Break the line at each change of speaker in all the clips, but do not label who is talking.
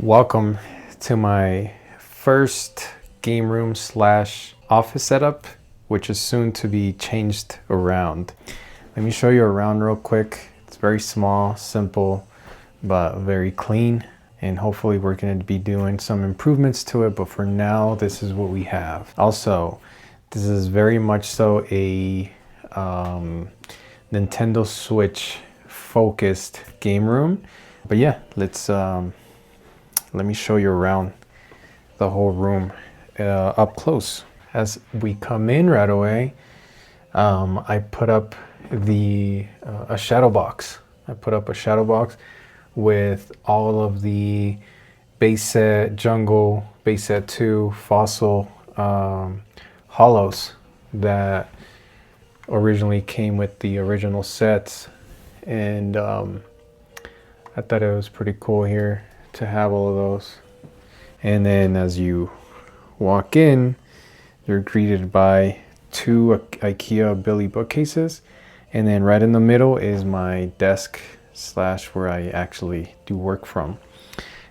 Welcome to my first game room slash office setup, which is soon to be changed around. Let me show you around real quick. It's very small, simple, but very clean. And hopefully we're going to be doing some improvements to it. But for now, this is what we have. Also, this is very much so a Nintendo Switch focused game room. But yeah, let me show you around the whole room up close. As we come in right away, I put up a shadow box. I put up a shadow box with all of the base set jungle, base set 2 fossil hollows that originally came with the original sets. And I thought it was pretty cool here to have all of those. And then as you walk in, you're greeted by 2 IKEA Billy bookcases, and then right in the middle is my desk slash where I actually do work from.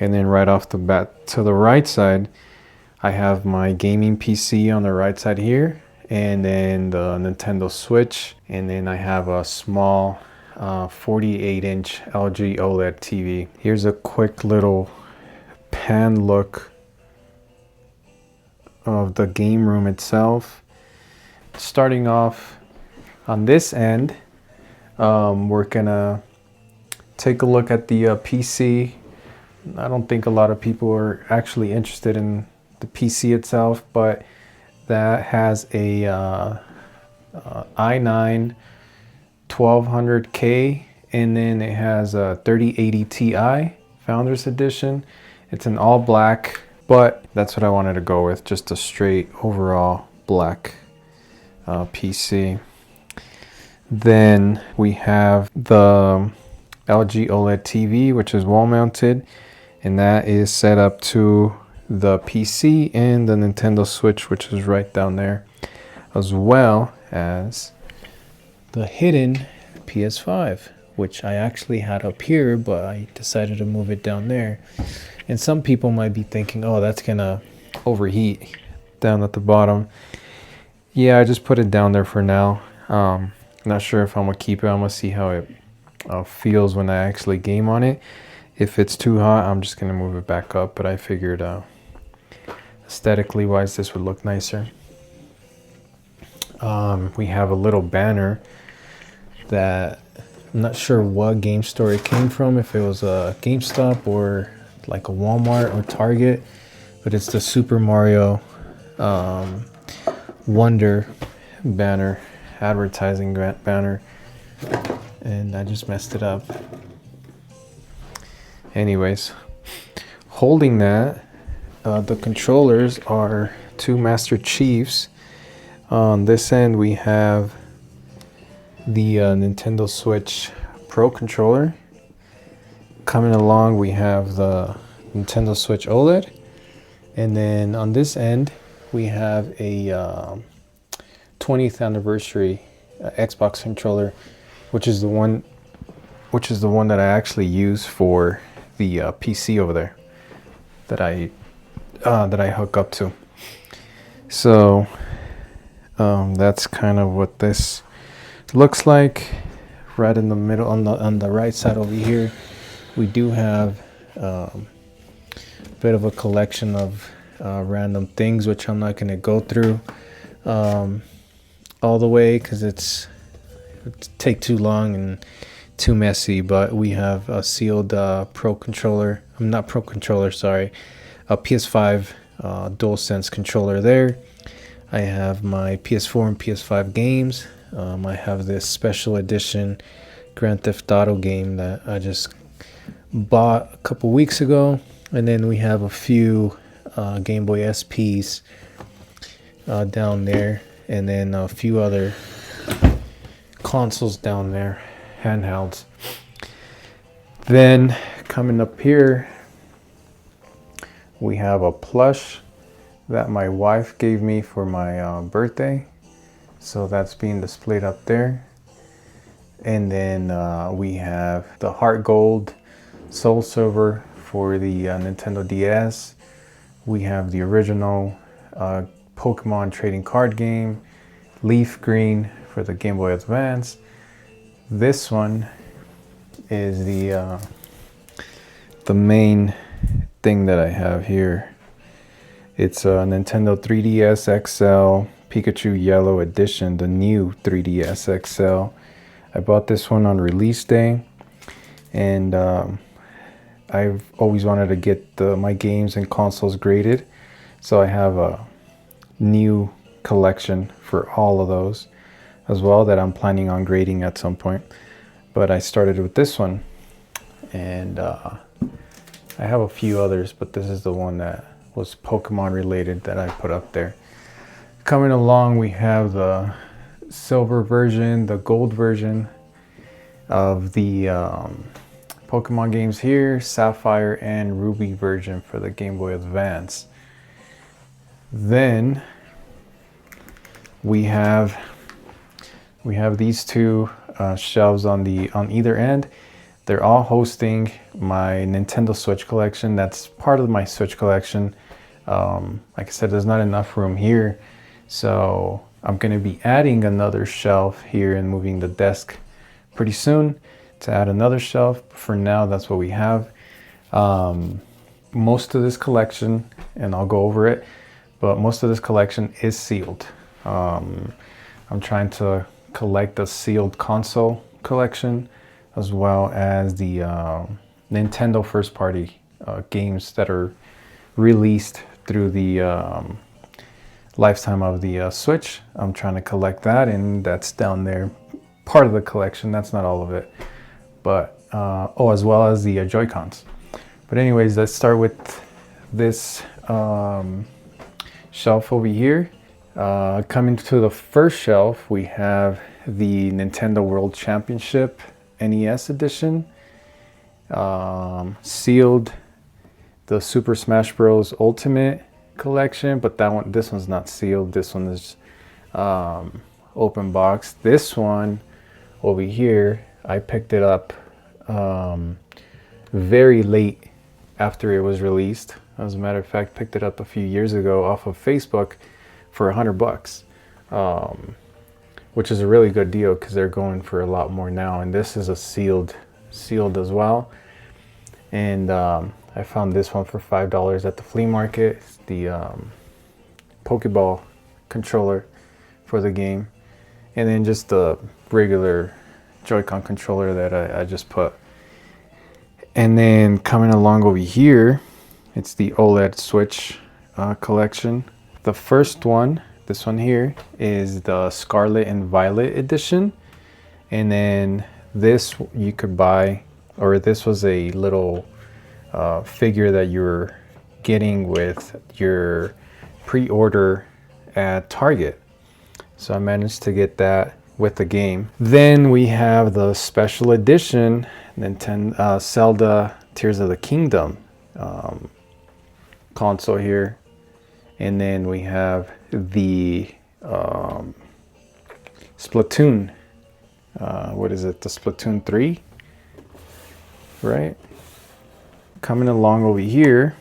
And then right off the bat to the right side, I have my gaming PC on the right side here, and then the Nintendo Switch, and then I have a small 48-inch LG OLED TV. Here's a quick little pan look of the game room itself. Starting off on this end, we're gonna take a look at the PC. I don't think a lot of people are actually interested in the PC itself, but that has a i9 1200K, and then it has a 3080 Ti Founders Edition. It's an all black, but that's what I wanted to go with, just a straight overall black PC. Then we have the LG OLED TV, which is wall mounted, and that is set up to the PC and the Nintendo Switch, which is right down there, as well as the hidden PS5, which I actually had up here, but I decided to move it down there. And some people might be thinking, oh, that's gonna overheat down at the bottom. Yeah, I just put it down there for now. Not sure if I'm gonna keep it. I'm gonna see how it feels when I actually game on it. If it's too hot, I'm just gonna move it back up, but I figured aesthetically wise this would look nicer. We have a little banner that I'm not sure what game store it came from, if it was a GameStop or like a Walmart or Target, but it's the Super Mario Wonder banner, advertising banner, and I just messed it up. Anyways, holding that, the controllers are 2 Master Chiefs. On this end we have the Nintendo Switch Pro controller. Coming along we have the Nintendo Switch OLED, and then on this end we have a 20th anniversary Xbox controller, which is the one that I actually use for the PC over there that I hook up to. So that's kind of what this looks like. Right in the middle, on the right side over here, we do have a bit of a collection of random things, which I'm not going to go through all the way because it take too long and too messy. But we have a sealed Pro controller. I'm not Pro controller, sorry. A PS5 DualSense controller there. I have my PS4 and PS5 games. I have this special edition Grand Theft Auto game that I just bought a couple weeks ago. And then we have a few Game Boy SPs down there. And then a few other consoles down there, handhelds. Then coming up here, we have a plush that my wife gave me for my birthday. So that's being displayed up there. And then we have the Heart Gold Soul Silver for the Nintendo DS. We have the original Pokemon trading card game, Leaf Green for the Game Boy Advance. This one is the main thing that I have here. It's a Nintendo 3DS XL Pikachu Yellow Edition, the new 3DS XL. I bought this one on release day, and I've always wanted to get my games and consoles graded, so I have a new collection for all of those as well that I'm planning on grading at some point. But I started with this one, and I have a few others, but this is the one that was Pokemon related that I put up there. Coming along, we have the silver version, the gold version of the Pokemon games here, Sapphire and Ruby version for the Game Boy Advance. Then we have these two shelves on either end. They're all hosting my Nintendo Switch collection. That's part of my Switch collection. Like I said, there's not enough room here, so I'm going to be adding another shelf here and moving the desk pretty soon to add another shelf. For now, that's what we have. Most of this collection, and I'll go over it, but most of this collection is sealed. I'm trying to collect the sealed console collection, as well as the Nintendo first party games that are released through the lifetime of the Switch. I'm trying to collect that, and that's down there, part of the collection. That's not all of it, but as well as the Joy-Cons. But anyways, let's start with this shelf over here. Coming to the first shelf, we have the Nintendo World Championship NES edition, sealed, the Super Smash Bros. Ultimate collection, but this one's not sealed. This one is open box. This one over here, I picked it up very late after it was released. As a matter of fact, picked it up a few years ago off of Facebook for $100, which is a really good deal because they're going for a lot more now. And this is a sealed as well. And I found this one for $5 at the flea market. It's the Pokeball controller for the game, and then just the regular Joy-Con controller that I just put. And then coming along over here, it's the OLED Switch collection. The first one, this one here, is the Scarlet and Violet edition. And then this you could buy, or this was a little figure that you're getting with your pre-order at Target. So I managed to get that with the game. Then we have the special edition Nintendo Zelda Tears of the Kingdom console here. And then we have the Splatoon, what is it, the Splatoon 3, right? Coming along over here,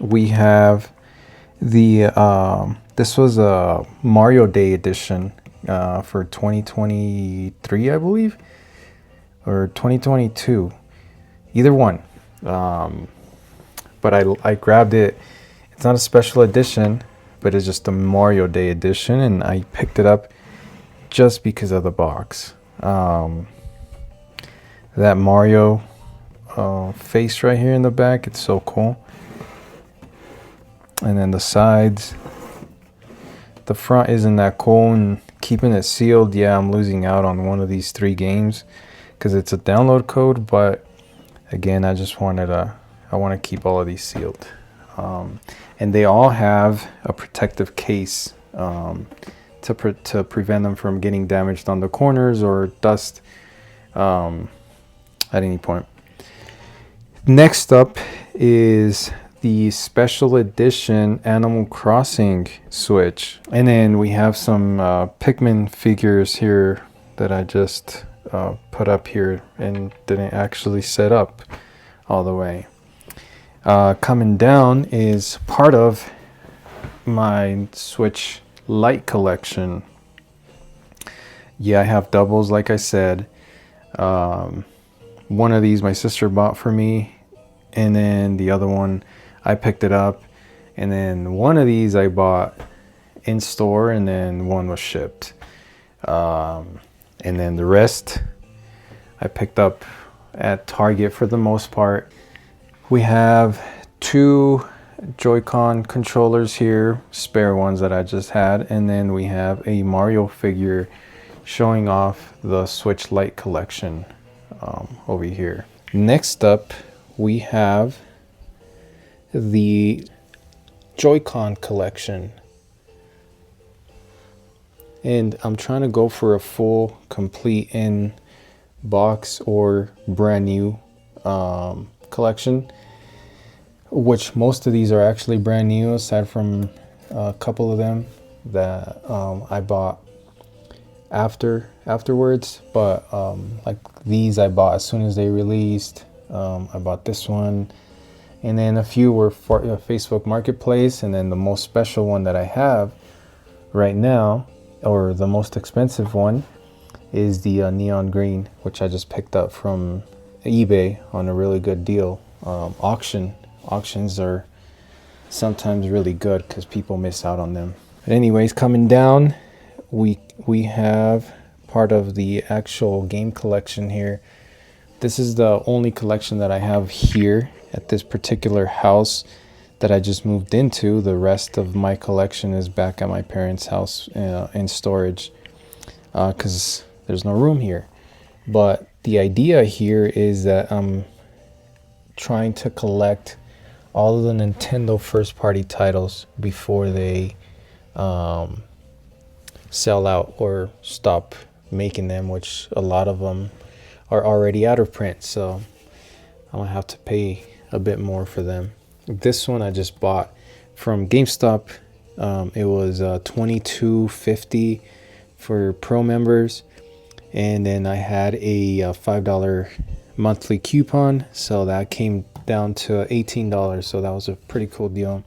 we have the, this was a Mario Day edition for 2023, I believe, or 2022, either one. But I grabbed it. It's not a special edition, but it's just a Mario Day edition, and I picked it up just because of the box. That Mario face right here in the back, it's so cool. And then the sides, the front isn't that cool, and keeping it sealed, yeah, I'm losing out on one of these 3 games because it's a download code. But again, I just wanted to, I want to keep all of these sealed. And they all have a protective case to prevent them from getting damaged on the corners or dust at any point. Next up is the special edition Animal Crossing Switch. And then we have some Pikmin figures here that I just put up here and didn't actually set up all the way. Coming down is part of my Switch Lite collection. Yeah, I have doubles, like I said. One of these my sister bought for me, and then the other one I picked it up, and then one of these I bought in store, and then one was shipped. And then the rest I picked up at Target for the most part. We have two Joycon controllers here, spare ones that I just had, and then we have a Mario figure showing off the Switch Lite collection over here. Next up, we have the Joycon collection. And I'm trying to go for a full, complete in box or brand new collection, which most of these are actually brand new, aside from a couple of them that I bought afterwards. But like these I bought as soon as they released. I bought this one, and then a few were for Facebook Marketplace, and then the most special one that I have right now, or the most expensive one, is the neon green, which I just picked up from eBay on a really good deal. Auctions are sometimes really good because people miss out on them. But anyways, coming down, we have part of the actual game collection here. This is the only collection that I have here at this particular house that I just moved into. The rest of my collection is back at my parents' house in storage because there's no room here. But the idea here is that I'm trying to collect all of the Nintendo first-party titles before they sell out or stop making them, which a lot of them are already out of print, so I'm gonna have to pay a bit more for them. This one I just bought from GameStop. It was $22.50 for pro members, and then I had a $5 monthly coupon, so that came down to $18, so that was a pretty cool deal.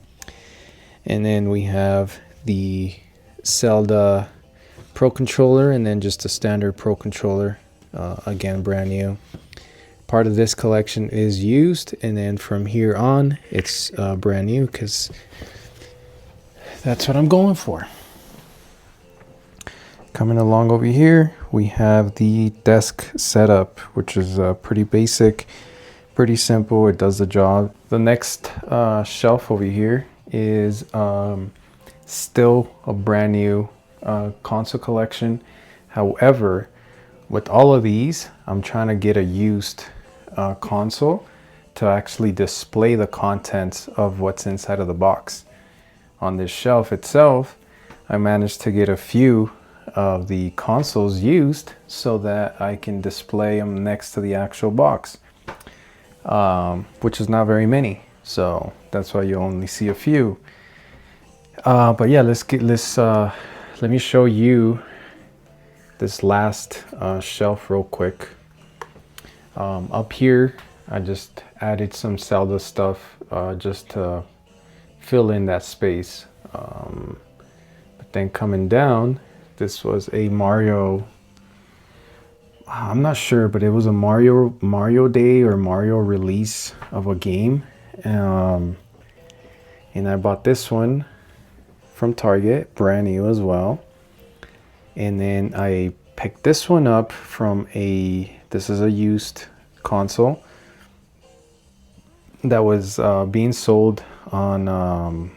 And then we have the Zelda Pro controller, and then just a standard Pro controller, again brand new. Part of this collection is used, and then from here on it's brand new because that's what I'm going for. Coming along over here, we have the desk setup, which is pretty basic, pretty simple. It does the job. The next shelf over here is still a brand new console collection. However, with all of these, I'm trying to get a used console to actually display the contents of what's inside of the box. On this shelf itself, I managed to get a few of the consoles used so that I can display them next to the actual box, which is not very many, so that's why you only see a few. But yeah, let me show you this last shelf real quick. Up here I just added some Zelda stuff just to fill in that space, but then coming down, this was a Mario, I'm not sure, but it was a Mario Day or Mario release of a game, and I bought this one from Target, brand new as well. And then I picked this one up from this is a used console that was being sold on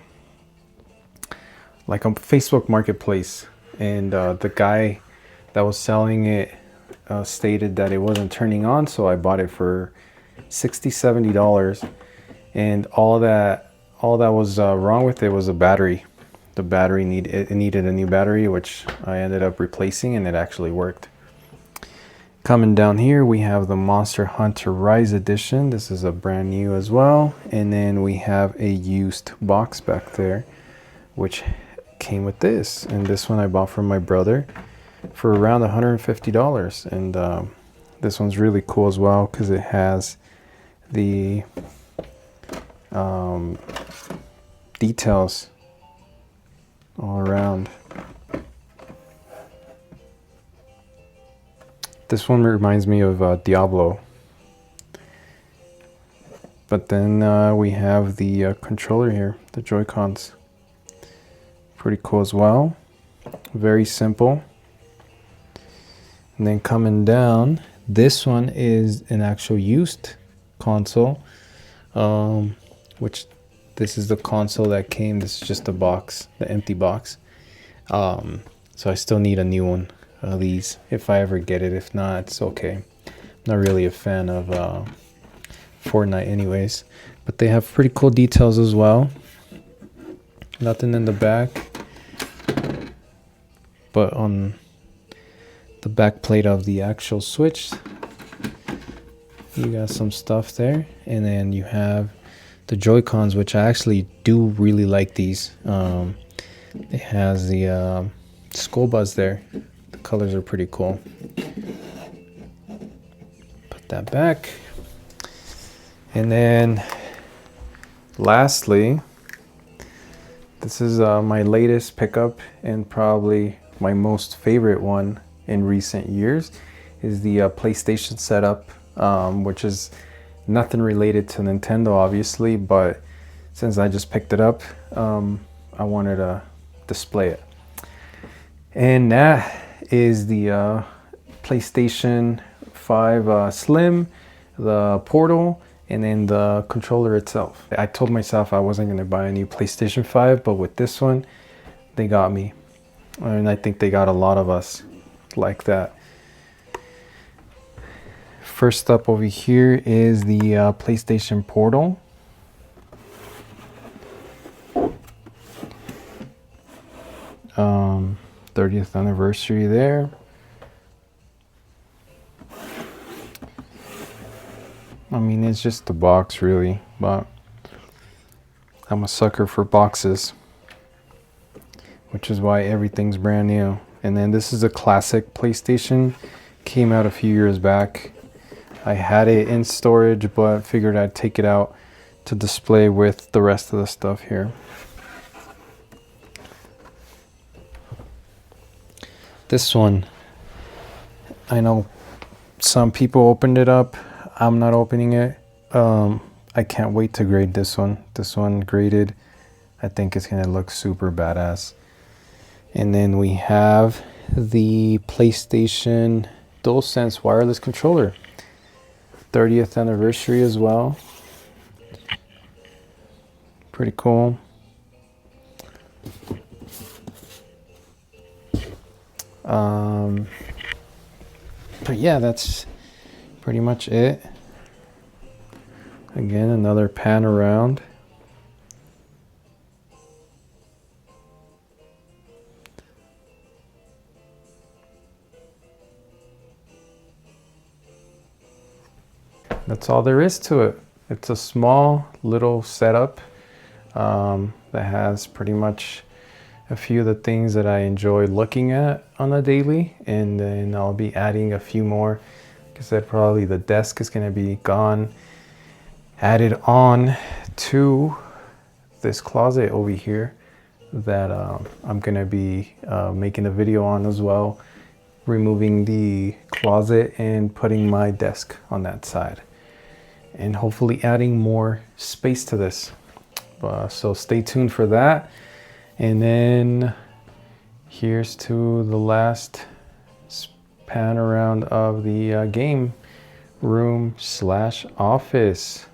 like a Facebook Marketplace, and the guy that was selling it stated that it wasn't turning on, so I bought it for $60-70, and all that was wrong with it was a battery. The battery needed a new battery, which I ended up replacing, and it actually worked. Coming down here, we have the Monster Hunter Rise Edition. This is a brand new as well. And then we have a used box back there, which came with this. And this one I bought from my brother for around $150. And this one's really cool as well because it has the details all around. This one reminds me of Diablo. But then we have the controller here, the Joy-Cons. Pretty cool as well. Very simple. And then coming down, this one is an actual used console, which this is the console that came. This is just a box, the empty box. So I still need a new one of these if I ever get it. If not, it's okay. I'm not really a fan of Fortnite anyways, but they have pretty cool details as well. Nothing in the back, but on the back plate of the actual Switch, you got some stuff there. And then you have the Joy-Cons, which I actually do really like these. It has the skull buzz there. The colors are pretty cool. Put that back. And then lastly, this is my latest pickup and probably my most favorite one in recent years, is the PlayStation setup, which is nothing related to Nintendo obviously, but since I just picked it up, I wanted to display it. And that is the PlayStation 5 Slim, the Portal, and then the controller itself. I told myself I wasn't going to buy a new PlayStation 5, but with this one, they got me. And I think they got a lot of us like that. First up over here is the PlayStation Portal. Um, 30th anniversary there. I mean, it's just a box really, but I'm a sucker for boxes, which is why everything's brand new. And then this is a classic PlayStation, came out a few years back. I had it in storage, but figured I'd take it out to display with the rest of the stuff here. This one, I know some people opened it up. I'm not opening it. I can't wait to grade this one. This one graded, I think it's gonna look super badass. And then we have the PlayStation DualSense wireless controller. 30th anniversary as well. Pretty cool. But yeah, that's pretty much it. Again, another pan around. That's all there is to it. It's a small little setup that has pretty much a few of the things that I enjoy looking at on a daily, and then I'll be adding a few more. Like I said, probably the desk is going to be gone, added on to this closet over here that I'm going to be making a video on as well, removing the closet and putting my desk on that side, and hopefully adding more space to this. So stay tuned for that. And then here's to the last pan around of the game room / office.